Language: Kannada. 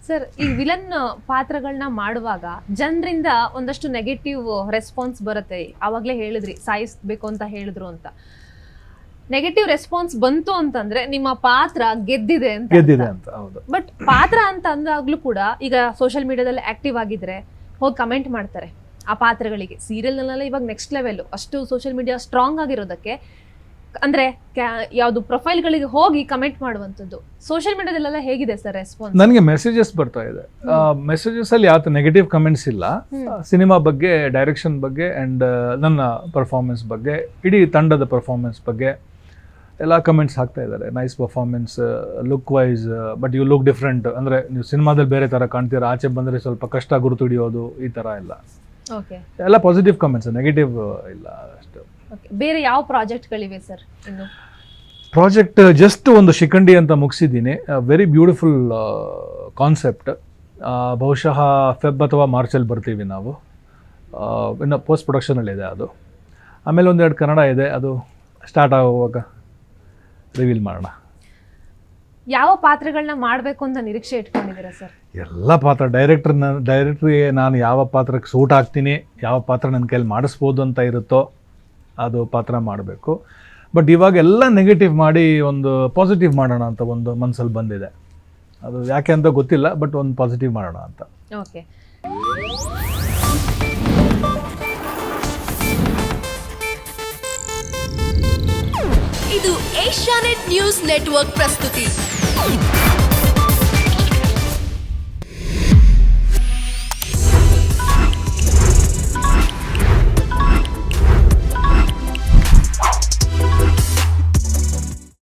ಸರ್ ಈ ವಿಲನ್ ಪಾತ್ರಗಳನ್ನ ಮಾಡುವಾಗ ಜನರಿಂದ ಒಂದಷ್ಟು ನೆಗೆಟಿವ್ ರೆಸ್ಪಾನ್ಸ್ ಬರುತ್ತೆ. ಆವಾಗಲೇ ಹೇಳಿದ್ರಿ ಸಾಯಿಸ್ಬೇಕು ಅಂತ ಹೇಳಿದ್ರು ಅಂತ. ನೆಗೆಟಿವ್ ರೆಸ್ಪಾನ್ಸ್ ಬಂತು ಅಂತಂದ್ರೆ ನಿಮ್ಮ ಪಾತ್ರ ಗೆದ್ದಿದೆ ಅಂತ. ಹೌದು. ಬಟ್ ಪಾತ್ರ ಅಂತ ಅಂದಾಗ್ಲೂ ಕೂಡ ಈಗ ಸೋಷಿಯಲ್ ಮೀಡಿಯಾದಲ್ಲಿ ಆಕ್ಟಿವ್ ಆಗಿದ್ರೆ ಹೋಗಿ ಕಮೆಂಟ್ ಮಾಡ್ತಾರೆ ಆ ಪಾತ್ರಗಳಿಗೆ. ಸೀರಿಯಲ್ನಲ್ಲೆಲ್ಲ ಇವಾಗ ನೆಕ್ಸ್ಟ್ ಲೆವೆಲ್, ಅಷ್ಟು ಸೋಷಿಯಲ್ ಮೀಡಿಯಾ ಸ್ಟ್ರಾಂಗ್ ಆಗಿರೋದಕ್ಕೆ ಅಂದ್ರೆ ಯಾವುದು ಪ್ರೊಫೈಲ್ಗಳಿಗೆ ಹೋಗಿ ಕಮೆಂಟ್ ಮಾಡುವಂಥದ್ದು. ಸೋಷಿಯಲ್ ಮೀಡಿಯಾದಲ್ಲೆಲ್ಲ ಹೇಗಿದೆ ಸರ್ ರೆಸ್ಪಾನ್ಸ್? ನನಗೆ ಮೆಸೇಜಸ್ ಬರ್ತಾ ಇದೆ. ಮೆಸೇಜಸ್ ಅಲ್ಲಿ ಯಾವ ನೆಗೆಟಿವ್ ಕಮೆಂಟ್ಸ್ ಇಲ್ಲ. ಸಿನಿಮಾ ಬಗ್ಗೆ, ಡೈರೆಕ್ಷನ್ ಬಗ್ಗೆ ಅಂಡ್ ನನ್ನ ಪರ್ಫಾರ್ಮೆನ್ಸ್ ಬಗ್ಗೆ, ಇಡೀ ತಂಡದ ಪರ್ಫಾರ್ಮೆನ್ಸ್ ಬಗ್ಗೆ ಎಲ್ಲ ಕಮೆಂಟ್ಸ್ ಹಾಕ್ತಾ ಇದ್ದಾರೆ. Nice performance, look wise, but you look different. ಅಂದರೆ ನೀವು ಸಿನಿಮಾದಲ್ಲಿ ಬೇರೆ ಥರ ಕಾಣ್ತೀರ, ಆಚೆ ಬಂದರೆ ಸ್ವಲ್ಪ ಕಷ್ಟ ಗುರುತು ಹಿಡಿಯೋದು, ಈ ಥರ ಎಲ್ಲ ಎಲ್ಲ ಪಾಸಿಟಿವ್ ಕಮೆಂಟ್ಸ್, ನೆಗೆಟಿವ್ ಇಲ್ಲ ಅಷ್ಟು. ಬೇರೆ ಯಾವ ಪ್ರಾಜೆಕ್ಟ್ಗಳಿವೆ ಸರ್ ಇನ್ನು? ಪ್ರಾಜೆಕ್ಟ್ ಜಸ್ಟ್ ಒಂದು ಶಿಖಂಡಿ ಅಂತ ಮುಗಿಸಿದ್ದೀನಿ. Very beautiful concept. ಬಹುಶಃ ಫೆಬ್ ಅಥವಾ ಮಾರ್ಚಲ್ಲಿ ಬರ್ತೀವಿ ನಾವು. ಇನ್ನು ಪೋಸ್ಟ್ ಪ್ರೊಡಕ್ಷನಲ್ಲಿದೆ ಅದು. ಆಮೇಲೆ ಒಂದೆರಡು ಕನ್ನಡ ಇದೆ, ಅದು ಸ್ಟಾರ್ಟ್ ಆಗುವಾಗ ರಿವೀಲ್ ಮಾಡೋಣ. ಯಾವ ಪಾತ್ರಗಳನ್ನ ಮಾಡಬೇಕು ಅಂತ ನಿರೀಕ್ಷೆ ಇಟ್ಕೊಂಡಿದ್ದೀರಾ ಸರ್? ಎಲ್ಲ ಪಾತ್ರ ಡೈರೆಕ್ಟ್ರಿಗೆ ನಾನು ಯಾವ ಪಾತ್ರಕ್ಕೆ ಸೂಟ್ ಆಗ್ತೀನಿ, ಯಾವ ಪಾತ್ರ ನನ್ನ ಕೈಯಲ್ಲಿ ಮಾಡಿಸ್ಬೋದು ಅಂತ ಇರುತ್ತೋ ಅದು ಪಾತ್ರ ಮಾಡಬೇಕು. ಬಟ್ ಇವಾಗ ಎಲ್ಲ ನೆಗೆಟಿವ್ ಮಾಡಿ ಒಂದು ಪಾಸಿಟಿವ್ ಮಾಡೋಣ ಅಂತ ಒಂದು ಮನಸ್ಸಲ್ಲಿ ಬಂದಿದೆ. ಅದು ಯಾಕೆ ಅಂತ ಗೊತ್ತಿಲ್ಲ, ಬಟ್ ಒಂದು ಪಾಸಿಟಿವ್ ಮಾಡೋಣ ಅಂತ. ಓಕೆ. ಇದು ಏಷ್ಯಾನೆಟ್ ನ್ಯೂಸ್ ನೆಟ್ವರ್ಕ್ ಪ್ರಸ್ತುತಿ.